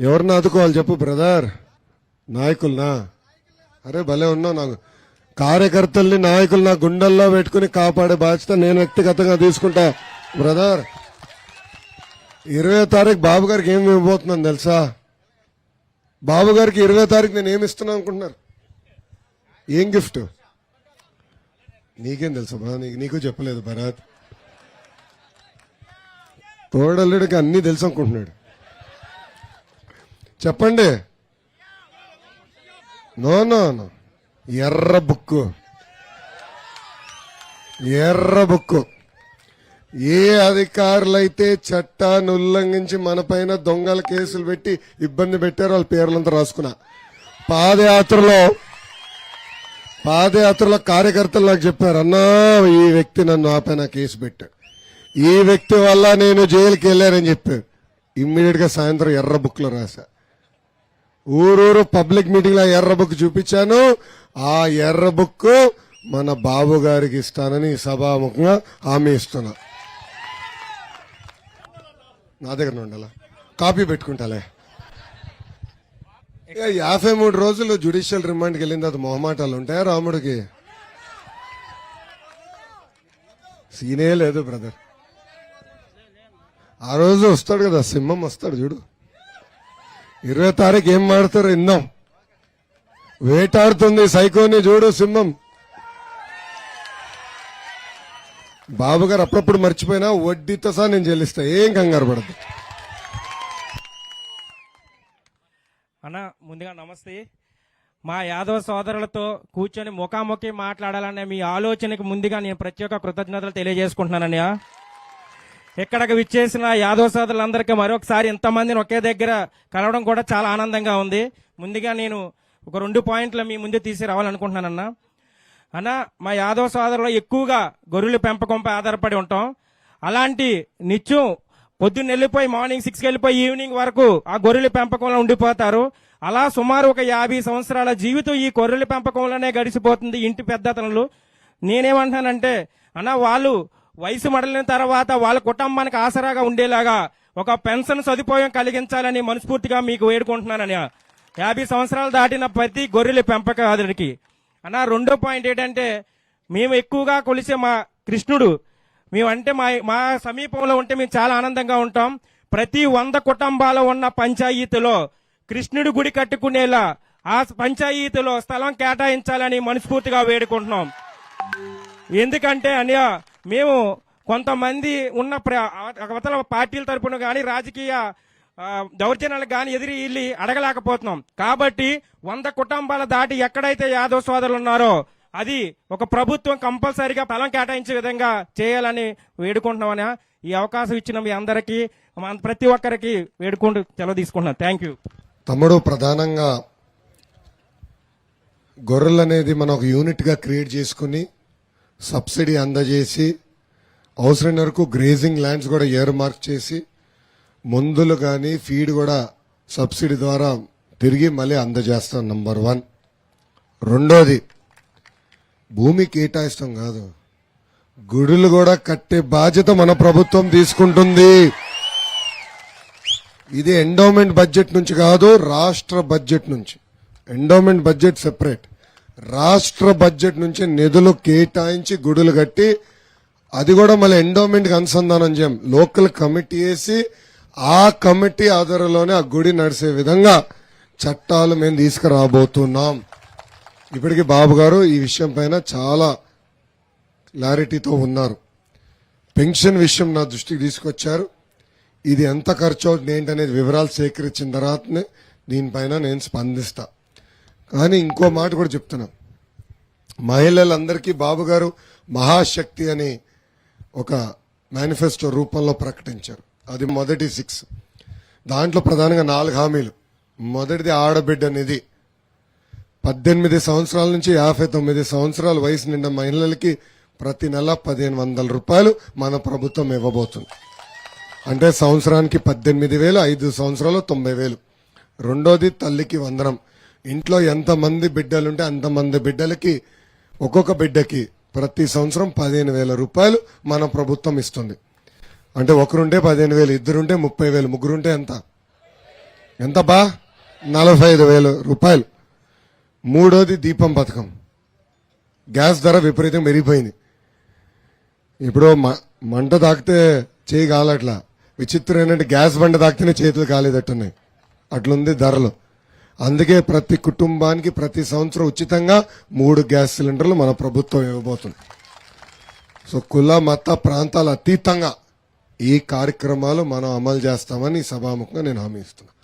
ఎవరిని ఆదుకోవాలి చెప్పు బ్రదర్? నాయకులనా? అరే భలే ఉన్నావు. నాకు కార్యకర్తల్ని నాయకులు నా గుండెల్లో పెట్టుకుని కాపాడే బాధ్యత నేను వ్యక్తిగతంగా తీసుకుంటా బ్రదర్. 20వ తారీఖు బాబు గారికి ఏమి ఇవ్వబోతున్నాను తెలుసా? బాబు గారికి 20వ తారీఖు నేను ఏమి ఇస్తున్నాను అనుకుంటున్నారు? ఏం గిఫ్ట్ నీకేం తెలుసా? నీకు చెప్పలేదు భరత్. తోడల్లుడికి అన్నీ తెలుసు అనుకుంటున్నాడు. చెప్పండి. నో నో నో, ఎర్ర బుక్కు. ఎర్ర బుక్కు. ఏ అధికారులైతే చట్టాన్ని ఉల్లంఘించి మన పైన దొంగల కేసులు పెట్టి ఇబ్బంది పెట్టారో వాళ్ళ పేర్లంతా రాసుకున్నా. పాదయాత్రలో కార్యకర్తలు నాకు చెప్పారు, అన్నా ఈ వ్యక్తి నన్ను ఆపైన కేసు పెట్టాడు, ఈ వ్యక్తి వల్ల నేను జైలుకి వెళ్ళానని చెప్పారు. ఇమ్మీడియట్ గా సాయంత్రం ఎర్ర బుక్ లో రాశా. ఊరూరు పబ్లిక్ మీటింగ్ లో ఎర్ర బుక్ చూపించాను. ఆ ఎర్ర బుక్ మన బాబు గారికి ఇస్తానని సభాముఖంగా హామీ ఇస్తున్నా. నా దగ్గర ఉండాలా, కాపీ పెట్టుకుంటాలే. 53 రోజులు జ్యుడిషియల్ రిమాండ్కి వెళ్ళిన తర్వాత మొహమాటాలు ఉంటాయా రాముడికి? సీనే లేదు బ్రదర్. ఆ రోజు వస్తాడు కదా, సింహం వస్తాడు చూడు. 20వ తారీఖు ఏం మాడతారో ఇందాం. వేటాడుతుంది సైకోని చూడు సింహం. బాబు గారు అప్పుడప్పుడు మర్చిపోయినా వడ్డీతో సహా నేను చెల్లిస్తా, ఏం కంగారు పడదు. అన్న ముందుగా నమస్తే. మా యాదవ సోదరులతో కూర్చొని ముఖాముఖి మాట్లాడాలనే మీ ఆలోచనకు ముందుగా నేను ప్రత్యేక కృతజ్ఞతలు తెలియజేసుకుంటున్నానయ్యా. ఇక్కడికి విచ్చేసిన యాదవ సోదరులందరికీ మరొకసారి ఇంతమందిని ఒకే దగ్గర కలవడం కూడా చాలా ఆనందంగా ఉంది. ముందుగా నేను ఒక 2 పాయింట్లు మీ ముందు తీసి రావాలనుకుంటున్నానన్నా. అన్న, మా యాదవ సోదరులు ఎక్కువగా గొర్రెల పెంపకంపై ఆధారపడి ఉంటాం. అలాంటి నిత్యం పొద్దున్న వెళ్ళిపోయి మార్నింగ్ 6కి వెళ్ళిపోయి ఈవినింగ్ వరకు ఆ గొర్రెల పెంపకంలో ఉండిపోతారు. అలా సుమారు ఒక 50 సంవత్సరాల జీవితం ఈ గొర్రెల పెంపకంలోనే గడిచిపోతుంది ఇంటి పెద్దతనులు. నేనేమంటానంటే అన్న, వాళ్ళు వయసు మడలిన తర్వాత వాళ్ళ కుటుంబానికి ఆసరాగా ఉండేలాగా ఒక పెన్షన్ సదుపాయం కలిగించాలని మనస్ఫూర్తిగా మీకు వేడుకుంటున్నానని. 50 సంవత్సరాలు దాటిన ప్రతి గొర్రెల పెంపకాదుడికి. అన్న, 2వ పాయింట్ ఏంటంటే, మేము ఎక్కువగా కొలిసే మా కృష్ణుడు మేమంటే మా సమీపంలో ఉంటే మేము చాలా ఆనందంగా ఉంటాం. ప్రతి 100 కుటుంబాలు ఉన్న పంచాయతీలో కృష్ణుడి గుడి కట్టుకునేలా ఆ పంచాయతీలో స్థలం కేటాయించాలని మనస్ఫూర్తిగా వేడుకుంటున్నాం. ఎందుకంటే అన్నయ్య, మేము కొంతమంది ఉన్న అవతల పార్టీల తరపున కానీ రాజకీయ దౌర్జన్యాలకు కానీ ఎదిరి వెళ్ళి అడగలేకపోతున్నాం. కాబట్టి 100 కుటుంబాల దాటి ఎక్కడైతే యాదవ సోదరులు ఉన్నారో అది ఒక ప్రభుత్వం కంపల్సరీగా స్థలం కేటాయించే విధంగా చేయాలని వేడుకుంటున్నామని. ఈ అవకాశం ఇచ్చిన మీ అందరికీ ప్రతి ఒక్కరికి వేడుకుంటూ సెలవు తీసుకుంటున్నాను. థ్యాంక్ యూ తమ్ముడు. ప్రధానంగా గొర్రెలు అనేది మనం ఒక యూనిట్ గా క్రియేట్ చేసుకుని సబ్సిడీ అందజేసి అవసరం వరకు గ్రేజింగ్ ల్యాండ్స్ కూడా ఇయర్ మార్క్ చేసి మందులు కానీ ఫీడ్ కూడా సబ్సిడీ ద్వారా తిరిగి మళ్ళీ అందజేస్తాం. నంబర్ 1. రెండోది, భూమి కేటాయిస్తాం కాదు, గుడులు కూడా కట్టే బాధ్యత మన ప్రభుత్వం తీసుకుంటుంది. ఇది ఎండోమెంట్ బడ్జెట్ నుంచి కాదు, రాష్ట్ర బడ్జెట్ నుంచి. ఎండోమెంట్ బడ్జెట్ సెపరేట్, రాష్ట్ర బడ్జెట్ నుంచి నిధులు కేటాయించి గుడులు కట్టి అది కూడా మళ్ళీ ఎండోమెంట్ కి అనుసంధానం చేయం. లోకల్ కమిటీ వేసి ఆ కమిటీ ఆధారంలోనే ఆ గుడి నడిసే విధంగా చట్టాలు మేము తీసుకురాబోతున్నాం. ఇప్పటికీ బాబు గారు ఈ విషయం పైన చాలా క్లారిటీతో ఉన్నారు. పెన్షన్ విషయం నా దృష్టికి తీసుకొచ్చారు. ఇది ఎంత ఖర్చు అవుతుంది ఏంటనేది వివరాలు సేకరించిన తర్వాతనే దీనిపైన నేను స్పందిస్తా. కానీ ఇంకో మాట కూడా చెప్తున్నా, మహిళలందరికీ బాబు గారు మహాశక్తి అని ఒక మేనిఫెస్టో రూపంలో ప్రకటించారు. అది మొదటి 6. దాంట్లో ప్రధానంగా 4 హామీలు. మొదటిది ఆడబిడ్డ నిధి. 18 సంవత్సరాల నుంచి 59 సంవత్సరాల వయసు నిండా మహిళలకి ప్రతి నెల 1500 రూపాయలు మన ప్రభుత్వం ఇవ్వబోతుంది. అంటే సంవత్సరానికి 18,000, 5 సంవత్సరాలు 90,000. రెండోది తల్లికి వందనం. ఇంట్లో ఎంతమంది బిడ్డలుంటే అంతమంది బిడ్డలకి ఒక్కొక్క బిడ్డకి ప్రతి సంవత్సరం 15,000 రూపాయలు మన ప్రభుత్వం ఇస్తుంది. అంటే ఒకరుంటే 15,000, ఇద్దరుంటే 30,000, ముగ్గురుంటే ఎంత ఎంత బా 45,000 రూపాయలు. మూడోది దీపం పథకం. గ్యాస్ ధర విపరీతం పెరిగిపోయింది. ఇప్పుడు మంట తాకితే చేయి కాలట్లా. విచిత్రం ఏంటంటే గ్యాస్ బండ తాకితేనే చేతులు కాలేదట్టున్నాయి. అట్లుంది ధరలు. అందుకే ప్రతి కుటుంబానికి ప్రతి సంవత్సరం ఉచితంగా 3 గ్యాస్ సిలిండర్లు మన ప్రభుత్వం ఇవ్వబోతుంది. సో కుల మత ప్రాంతాల అతీతంగా ఈ కార్యక్రమాలు మనం అమలు చేస్తామని సభాముఖంగా నేను హామీ ఇస్తున్నాను.